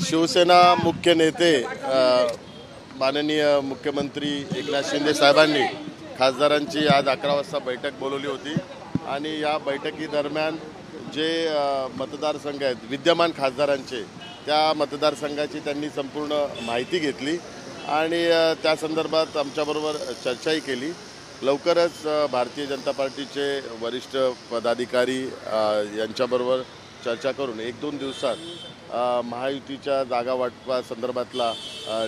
शिवसेना मुख्य नेते माननीय मुख्यमंत्री एकनाथ शिंदे साहेबांनी खासदारांची आज 11 वाजता बैठक बोलवली होती आणि या बैठकीदरम्यान जे मतदारसंघ आहेत विद्यमान खासदारांचे त्या मतदारसंघाची त्यांनी संपूर्ण माहिती घेतली आणि त्या संदर्भात आमच्याबरोबर चर्चाही केली। लवकरच भारतीय जनता पार्टीचे वरिष्ठ पदाधिकारी यांच्याबरोबर चर्चा करून 1-2 दिवसात महायुतीच्या जागा वाटपा संदर्भातला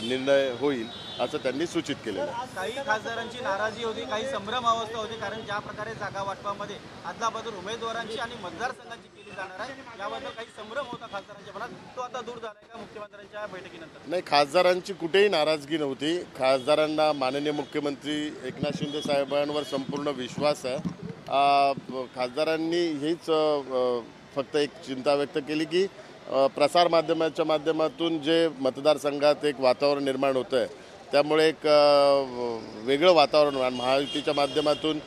निर्णय होईल असं त्यांनी सूचित केलेलं आहे। काही खासदारांची नाराजी होती, काही संभ्रम अवस्था होती, कारण ज्या प्रकारे जागा वाटपामध्ये अदलाबदल उमेदवारांची आणि मतदारसंघांची केली जाणार आहे याबद्दल काही संभ्रम होता खासदारांच्या मनात, तो आता दूर झालाय का मुख्यमंत्र्यांच्या बैठकीनंतर? नाही, खासदारांची कुठेही नाराजगी नव्हती। खासदारांना माननीय मुख्यमंत्री एकनाथ शिंदे साहेबांवर संपूर्ण विश्वास आहे। खासदारांनी हीच फक्त एक चिंता व्यक्त केली की प्रसार माध्यमाच्या माध्यमातून जे मतदारसंघात एक वातावरण निर्माण होतं आहे त्यामुळे एक वेगळं वातावरण महायुतीच्या माध्यमातून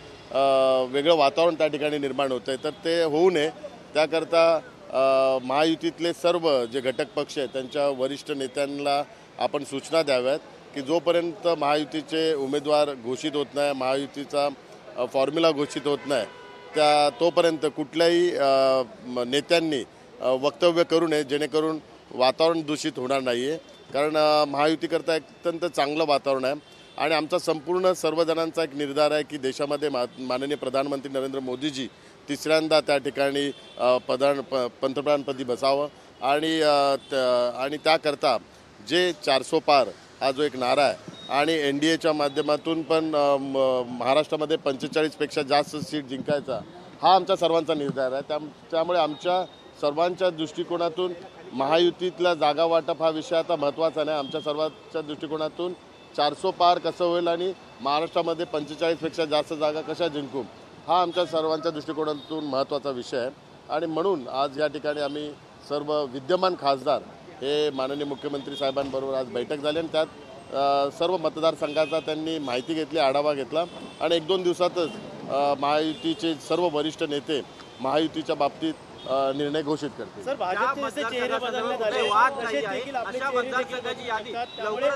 वेगळं वातावरण त्या ठिकाणी निर्माण होतं आहे, तर ते होऊ नये त्याकरता महायुतीतले सर्व जे घटक पक्ष आहेत त्यांच्या वरिष्ठ नेत्यांना आपण सूचना द्याव्यात की जोपर्यंत महायुतीचे उमेदवार घोषित होत नाही, महायुतीचा फॉर्म्युला घोषित होत नाही तोपर्यंत कुठल्याही नेत्यांनी वक्तव्य करू नये जेणेकरून वातावरण दूषित होणार नाही आहे। कारण महायुतीकरता एक अत्यंत चांगलं वातावरण आहे आणि आमचा संपूर्ण सर्वजणांचा एक निर्धार आहे की देशामध्ये माननीय प्रधानमंत्री नरेंद्र मोदीजी तिसऱ्यांदा त्या ठिकाणी पंतप्रधानपदी बसावं आणि त्याकरता जे 400 पार हा जो एक नारा आहे आणि NDAच्या माध्यमातून पण महाराष्ट्रामध्ये 45पेक्षा जास्त सीट जिंकायचा हा आमच्या सर्वांचा निर्धार आहे। त्यामुळे आमच्या सर्वांच्या दृष्टिकोनातून महायुतीतला जागा वाटप हा विषय आता महत्त्वाचा नाही। आमच्या सर्वांच्या दृष्टिकोनातून 400 पार कसं होईल आणि महाराष्ट्रामध्ये 45पेक्षा जास्त जागा कशा जिंकू हा आमच्या सर्वांच्या दृष्टिकोनातून महत्त्वाचा विषय आहे आणि म्हणून आज या ठिकाणी आम्ही सर्व विद्यमान खासदार हे माननीय मुख्यमंत्री साहेबांबरोबर आज बैठक झाली आणि त्यात सर्व मतदारसंघाचा त्यांनी माहिती घेतली, आढावा घेतला आणि 1-2 दिवसातच महायुतीचे सर्व वरिष्ठ नेते महायुतीच्या बाबतीत निर्णय घोषित करतील। सर, भाजपचे चेहरे बदलण्यात आले, वाद नाही आहे, अशा मतदारसंघाची यादी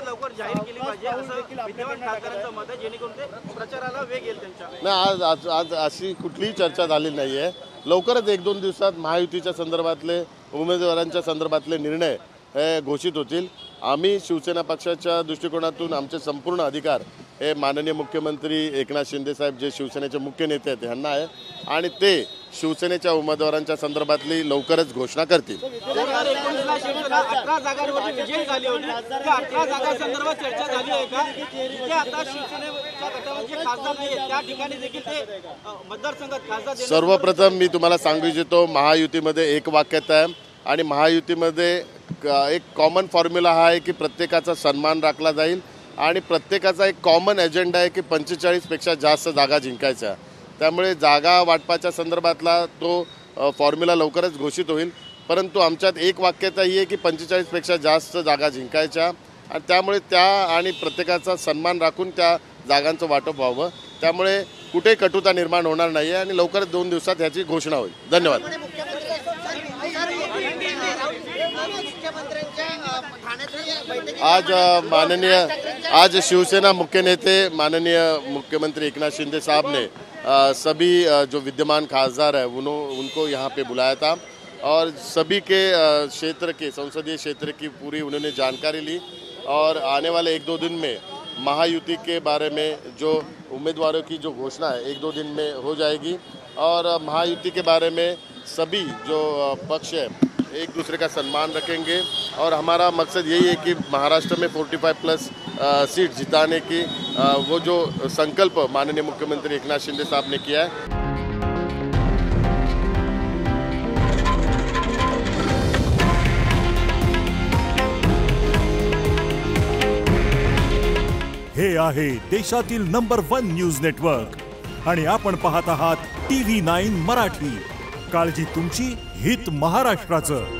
लवकर जाहीर केली पाहिजे असं विद्यमान खासदारांचं मत आहे जेणेकरून ते प्रचाराला वेग येईल त्यांच्या। नाही, आज अशी कुठलीही चर्चा झालेली नाही आहे। लवकरच 1-2 दिवसात महायुतीच्या संदर्भातले उमेदवारांच्या संदर्भातले निर्णय हे घोषित होतील। आम्ही शिवसेना पक्षाच्या दृष्टिकोनातून आमचे संपूर्ण अधिकार हे माननीय मुख्यमंत्री एकनाथ शिंदे साहेब जे शिवसेनेचे मुख्य नेते आहेत यांना आहे आणि ते शिवसेनेच्या उमेदवारांच्या संदर्भातली लवकरच घोषणा करतील। 18 जागांवर विजय झाले होते, त्या 18 जागांसंदर्भात चर्चा झाली आहे का? ते आता शिवसेनेच्या गटामध्ये खासदार नाही त्या ठिकाणी देखील ते मतदारसंघात खासदार। सर्वप्रथम मी तुम्हाला सांगू इच्छितो महायुतीमध्ये एक वाक्यता आहे आणि महायुतीमध्ये एक कॉमन फॉर्म्युला हा आहे की प्रत्येकाचा सन्मान राखला जाईल आणि प्रत्येकाचा एक कॉमन एजेंडा आहे की 45पेक्षा जास्त जागा जिंकायच्या। त्यामुळे जागा वाटपाच्या संदर्भातला तो फॉर्म्युला लवकरच घोषित होईल, परंतु आमच्यात एक वाक्यता ही आहे की 45पेक्षा जास्त जागा जिंकायच्या आणि त्यामुळे त्या आणि प्रत्येकाचा सन्मान राखून त्या जागांचं वाटप व्हावं। त्यामुळे कुठे कटुता निर्माण होणार नाही आहे आणि लवकरच 2 दिवसात ह्याची घोषणा होईल। धन्यवाद। आज शिवसेना मुख्य नेते माननीय मुख्यमंत्री एकनाथ शिंदे साहब ने सभी जो विद्यमान खासदार है उनको यहाँ पे बुलाया था और सभी के क्षेत्र के संसदीय क्षेत्र की पूरी उन्होंने जानकारी ली और आने वाले 1-2 दिन में महायुति के बारे में जो उम्मीदवारों की जो घोषणा है 1-2 दिन में हो जाएगी और महायुति के बारे में सभी जो पक्ष है एक दूसरे का सम्मान रखेंगे और हमारा मकसद यही है कि महाराष्ट्र में 45+ सीट जिताने की वो जो संकल्प माननीय मुख्यमंत्री एकनाथ शिंदे साहब ने किया है। हे आहे देशातील नंबर 1 न्यूज नेटवर्क आणि आपण पाहत आहात TV9 मराठी। काळजी तुमची, हित महाराष्ट्राचं।